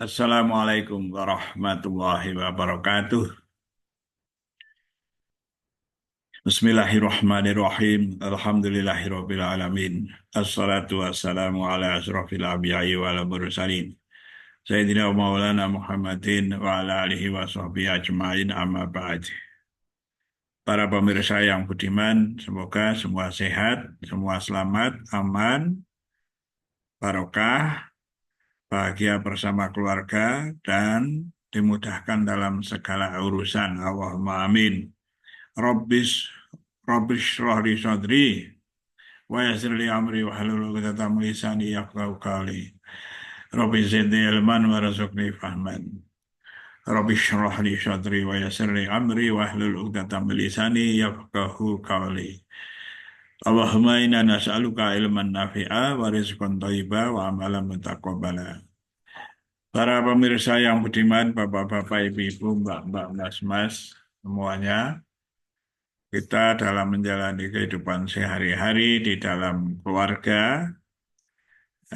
Assalamualaikum warahmatullahi wabarakatuh. Bismillahirrahmanirrahim. Alhamdulillahirabbil alamin. Assalatu wassalamu ala asrofil anbiya'i wal mursalin. Sayyidina wa maulana Muhammadin wa ala alihi wa sahbihi ajma'in amma ba'd. Para pemirsa yang budiman, semoga semua sehat, semua selamat, aman, barokah, bahagia bersama keluarga, dan dimudahkan dalam segala urusan. Allahumma amin. Rabbis Rabbis shrah sadri wa yassir li amri wa hlul 'uqdatam min lisani yafqahu qawli. Rabbi zidni ilman warzuqni fahman. Rabbi shrah li sadri wa yassir li amri wa hlul 'uqdatam min lisani yafqahu qawli. Allahumma inna nas'aluka ilman nafi'a wa rizqan thayyiba wa amalan mutaqabbala. Para pemirsa yang budiman, bapak-bapak, ibu-ibu, mbak-mbak, mas-mas, semuanya, kita dalam menjalani kehidupan sehari-hari di dalam keluarga,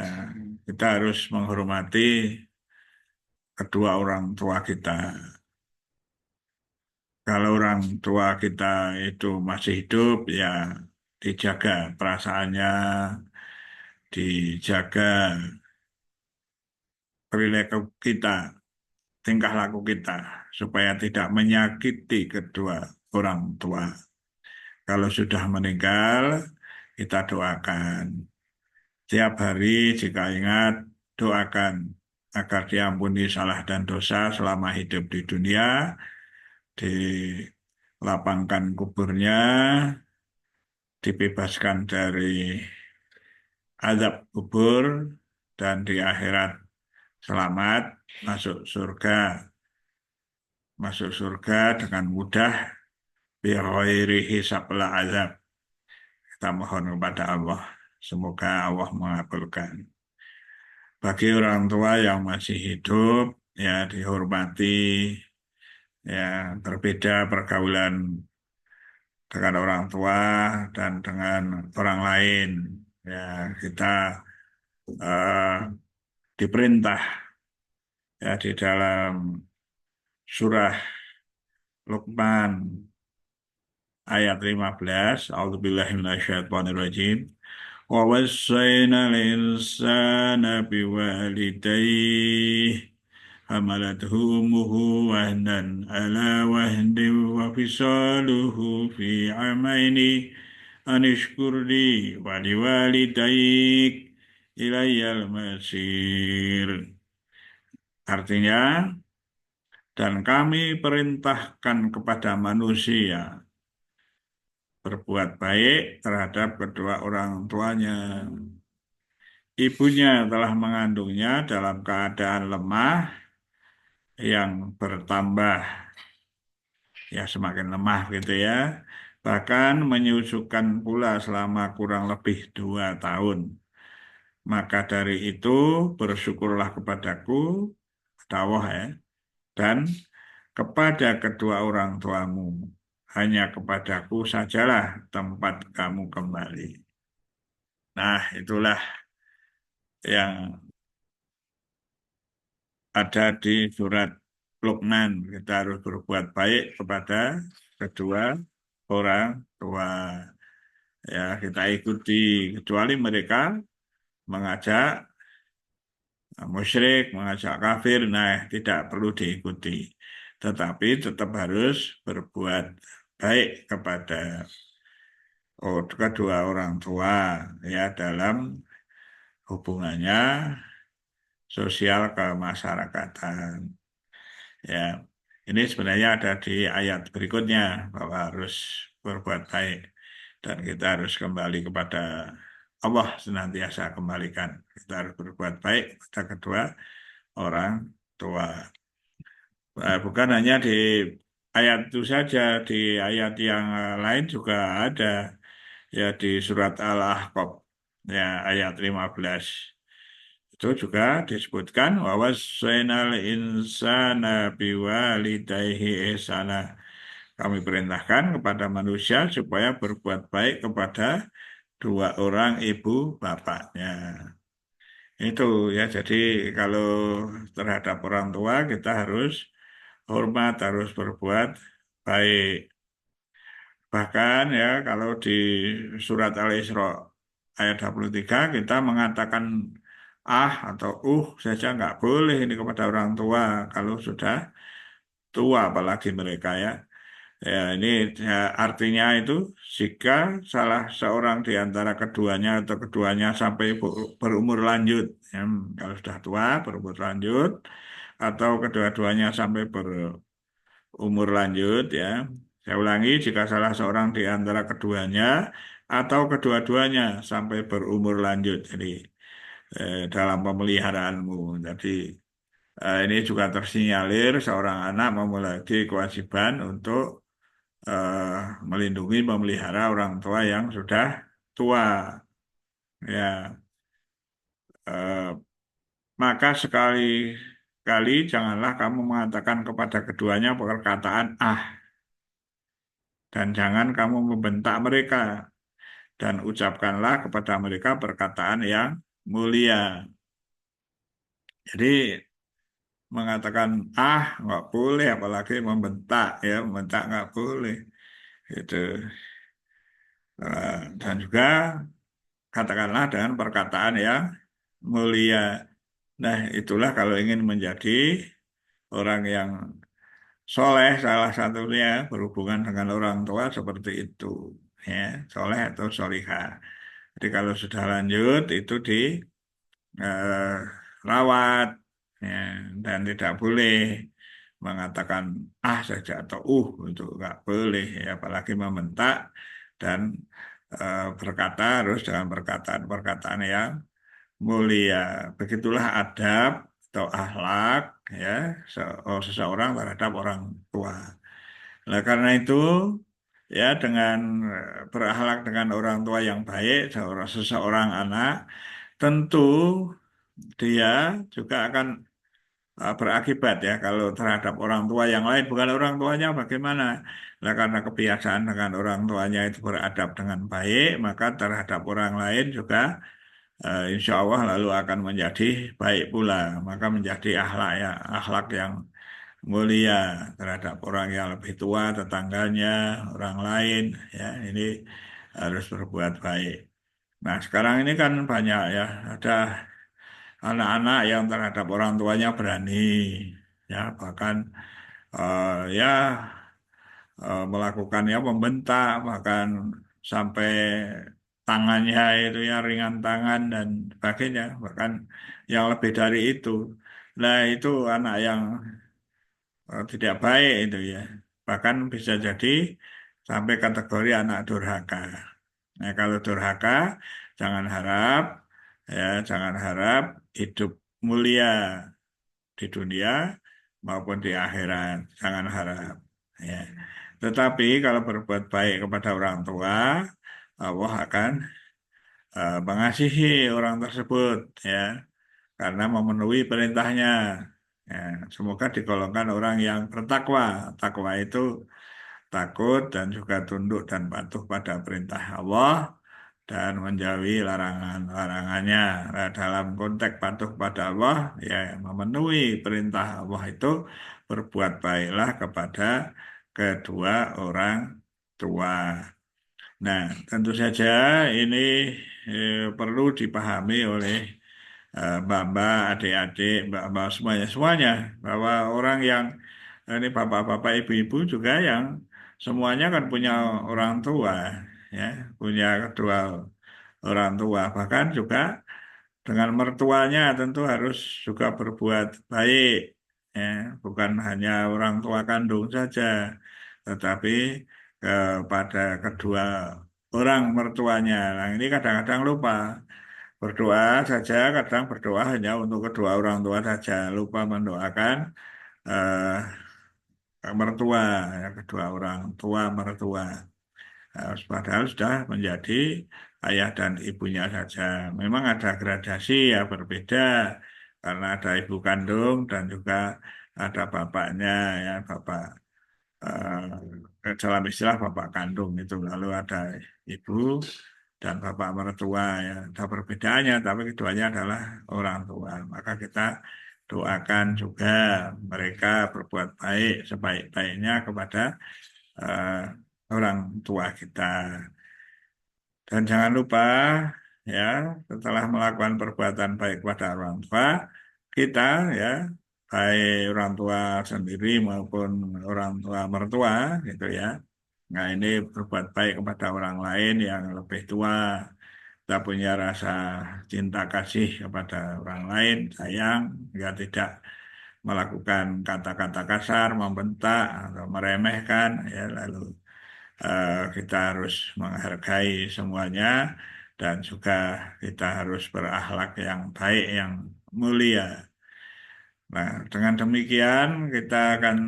eh, kita harus menghormati kedua orang tua kita. Kalau orang tua kita itu masih hidup, ya dijaga perasaannya, dijaga perilaku kita, tingkah laku kita, supaya tidak menyakiti kedua orang tua. Kalau sudah meninggal, kita doakan. Tiap hari jika ingat, doakan agar diampuni salah dan dosa selama hidup di dunia, dilapangkan kuburnya, dibebaskan dari azab kubur, dan di akhirat selamat masuk surga. Masuk surga dengan mudah, bi ghairi hisab la azab. Kita mohon kepada Allah, semoga Allah mengabulkan. Bagi orang tua yang masih hidup, ya dihormati, ya berbeda pergaulan dengan orang tua dan dengan orang lain. Ya kita eh, diperintah ya di dalam surah Luqman ayat 15, A'udzubillahi minasyaitonirrajim. Wa wassayna al-insana biwalidayhi hamalathu ummuhu wahnan ala wahnin wa fisaluhu fi amaini anishkurli wa liwalidayk ilayyal masir. Artinya, dan kami perintahkan kepada manusia berbuat baik terhadap kedua orang tuanya. Ibunya telah mengandungnya dalam keadaan lemah yang bertambah, ya semakin lemah gitu ya. Bahkan menyusukan pula selama kurang lebih 2 tahun. Maka dari itu bersyukurlah kepadaku, kata Allah ya, dan kepada kedua orang tuamu. Hanya kepadaku sajalah tempat kamu kembali. Nah, itulah yang ada di surat Luqman. Kita harus berbuat baik kepada kedua orang tua. Ya, kita ikuti, kecuali mereka mengajak musyrik, mengajak kafir, nah tidak perlu diikuti. Tetapi tetap harus berbuat baik kepada kedua orang tua ya dalam hubungannya sosial kemasyarakatan. Ya, ini sebenarnya ada di ayat berikutnya bahwa harus berbuat baik dan kita harus kembali kepada Allah, senantiasa kembalikan. Kita harus berbuat baik pada kedua orang tua. Bukan hanya di ayat itu saja, di ayat yang lain juga ada. Ya di surat Al-Ahqaf ya ayat 15. Itu juga disebutkan wa wassaynal insana biwalidayhi ihsana. Kami perintahkan kepada manusia supaya berbuat baik kepada dua orang ibu bapaknya. Itu ya, jadi kalau terhadap orang tua kita harus hormat, harus berbuat baik. Bahkan ya kalau di surat Al-Isra ayat 23 kita mengatakan atau saja nggak boleh ini kepada orang tua kalau sudah tua apalagi mereka ya. Ya, ini ya, artinya itu jika salah seorang di antara keduanya atau keduanya sampai berumur lanjut, ya, kalau sudah tua berumur lanjut, atau kedua-duanya sampai berumur lanjut, ya. Saya ulangi, jika salah seorang di antara keduanya atau kedua-duanya sampai berumur lanjut, jadi dalam pemeliharaanmu. Jadi ini juga tersinyalir seorang anak memiliki kewajiban untuk eh, melindungi, memelihara orang tua yang sudah tua. Ya, eh, maka sekali-kali janganlah kamu mengatakan kepada keduanya perkataan dan jangan kamu membentak mereka dan ucapkanlah kepada mereka perkataan yang mulia. Jadi mengatakan nggak boleh, apalagi membentak ya, membentak nggak boleh. Itu. Dan juga katakanlah dengan perkataan yang mulia. Nah, itulah kalau ingin menjadi orang yang soleh, salah satunya berhubungan dengan orang tua seperti itu. Ya, soleh atau solihah. Jadi kalau sudah lanjut, itu rawat, ya, dan tidak boleh mengatakan saja atau itu nggak boleh, ya, apalagi membentak dan berkata harus dengan perkataan-perkataan yang mulia. Begitulah adab atau akhlak ya seseorang terhadap orang tua. Nah, karena itu ya dengan berakhlak dengan orang tua yang baik, seseorang anak tentu dia juga akan berakibat ya kalau terhadap orang tua yang lain, bukan orang tuanya bagaimana. Nah, karena kebiasaan dengan orang tuanya itu beradab dengan baik, maka terhadap orang lain juga insya Allah lalu akan menjadi baik pula, maka menjadi akhlak yang mulia terhadap orang yang lebih tua, tetangganya, orang lain, ya ini harus berbuat baik. Nah, sekarang ini kan banyak ya, ada anak-anak yang terhadap orang tuanya berani, ya bahkan ya melakukan ya membentak, bahkan sampai tangannya itu ya ringan tangan dan sebagainya, bahkan yang lebih dari itu. Nah, itu anak yang tidak baik itu ya. Bahkan bisa jadi sampai kategori anak durhaka. Nah, kalau durhaka jangan harap jangan harap hidup mulia di dunia maupun di akhirat. Jangan harap. Ya. Tetapi kalau berbuat baik kepada orang tua, Allah akan mengasihi orang tersebut ya karena memenuhi perintahnya. Ya, semoga digolongkan orang yang bertakwa. Takwa itu takut dan juga tunduk dan patuh pada perintah Allah dan menjauhi larangannya. Nah, dalam konteks patuh pada Allah, ya memenuhi perintah Allah itu berbuat baiklah kepada kedua orang tua. Nah, tentu saja ini perlu dipahami oleh mbak-mbak, adik-adik, mbak-mbak semuanya, bahwa orang yang ini bapak-bapak, ibu-ibu juga yang semuanya kan punya orang tua, ya, punya kedua orang tua, bahkan juga dengan mertuanya tentu harus juga berbuat baik, ya, bukan hanya orang tua kandung saja, tetapi kepada kedua orang mertuanya. Nah, ini kadang-kadang lupa. Berdoa saja, kadang berdoa hanya untuk kedua orang tua saja, lupa mendoakan mertua, ya, kedua orang tua mertua. Padahal sudah menjadi ayah dan ibunya saja. Memang ada gradasi ya berbeda, karena ada ibu kandung dan juga ada bapaknya, ya bapak dalam istilah bapak kandung itu, lalu ada ibu dan bapak mertua ya. Ada perbedaannya, tapi keduanya adalah orang tua. Maka kita doakan juga mereka berbuat baik sebaik-baiknya kepada eh, orang tua kita. Dan jangan lupa ya, setelah melakukan perbuatan baik kepada orang tua kita ya, baik orang tua sendiri maupun orang tua mertua gitu ya. Nah, ini berbuat baik kepada orang lain yang lebih tua. Kita punya rasa cinta kasih kepada orang lain, sayang, ya tidak melakukan kata-kata kasar, membentak atau meremehkan, ya lalu kita harus menghargai semuanya dan juga kita harus berakhlak yang baik, yang mulia. Nah, dengan demikian kita akan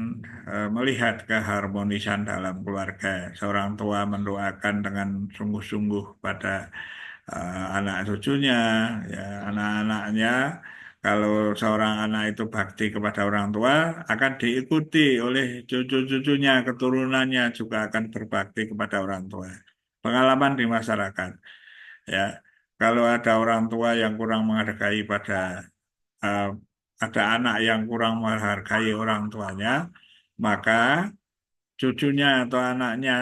melihat keharmonisan dalam keluarga. Seorang tua mendoakan dengan sungguh-sungguh pada anak cucunya, ya anak-anaknya. Kalau seorang anak itu bakti kepada orang tua, akan diikuti oleh cucu-cucunya, keturunannya juga akan berbakti kepada orang tua. Pengalaman di masyarakat, ya. Kalau ada orang tua yang kurang menghargai pada eh, ada anak yang kurang menghargai orang tuanya, maka cucunya atau anaknya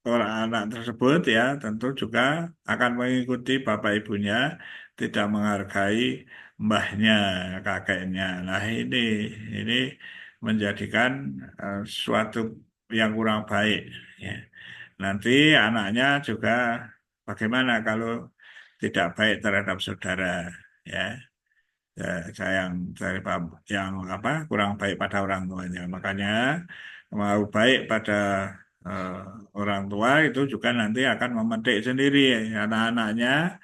orang anak tersebut ya tentu juga akan mengikuti bapak ibunya, tidak menghargai mbahnya, kakeknya. Nah ini menjadikan suatu yang kurang baik. Ya. Nanti anaknya juga bagaimana kalau tidak baik terhadap saudara, ya. Ya, sayang dari yang apa kurang baik pada orang tuanya. Makanya mau baik pada eh, orang tua itu juga nanti akan memetik sendiri anak-anaknya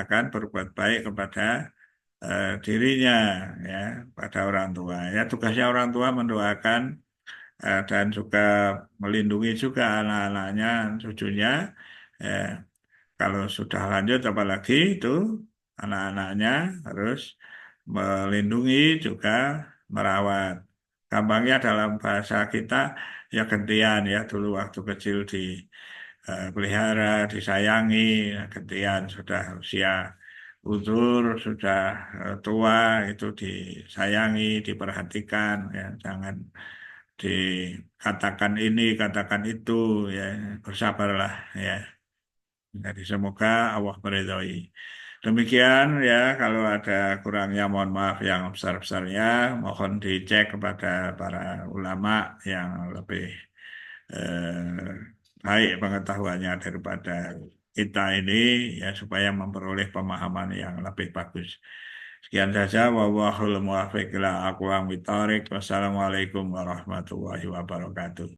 akan berbuat baik kepada dirinya ya pada orang tua. Ya tugasnya orang tua mendoakan dan juga melindungi juga anak-anaknya, cucunya. Ya, kalau sudah lanjut apalagi itu anak-anaknya harus melindungi juga merawat. Gampangnya dalam bahasa kita ya gentian ya dulu waktu kecil di pelihara, disayangi, gentian sudah usia uzur, sudah tua itu disayangi, diperhatikan ya jangan dikatakan ini, katakan itu ya bersabarlah ya. Jadi semoga Allah meridhoi. Demikian ya, kalau ada kurangnya mohon maaf yang besar-besarnya, mohon dicek kepada para ulama yang lebih eh, baik pengetahuannya daripada kita ini ya supaya memperoleh pemahaman yang lebih bagus. Sekian saja, wallahul muwaffiq ila aqwamit thoriq. Wassalamualaikum warahmatullahi wabarakatuh.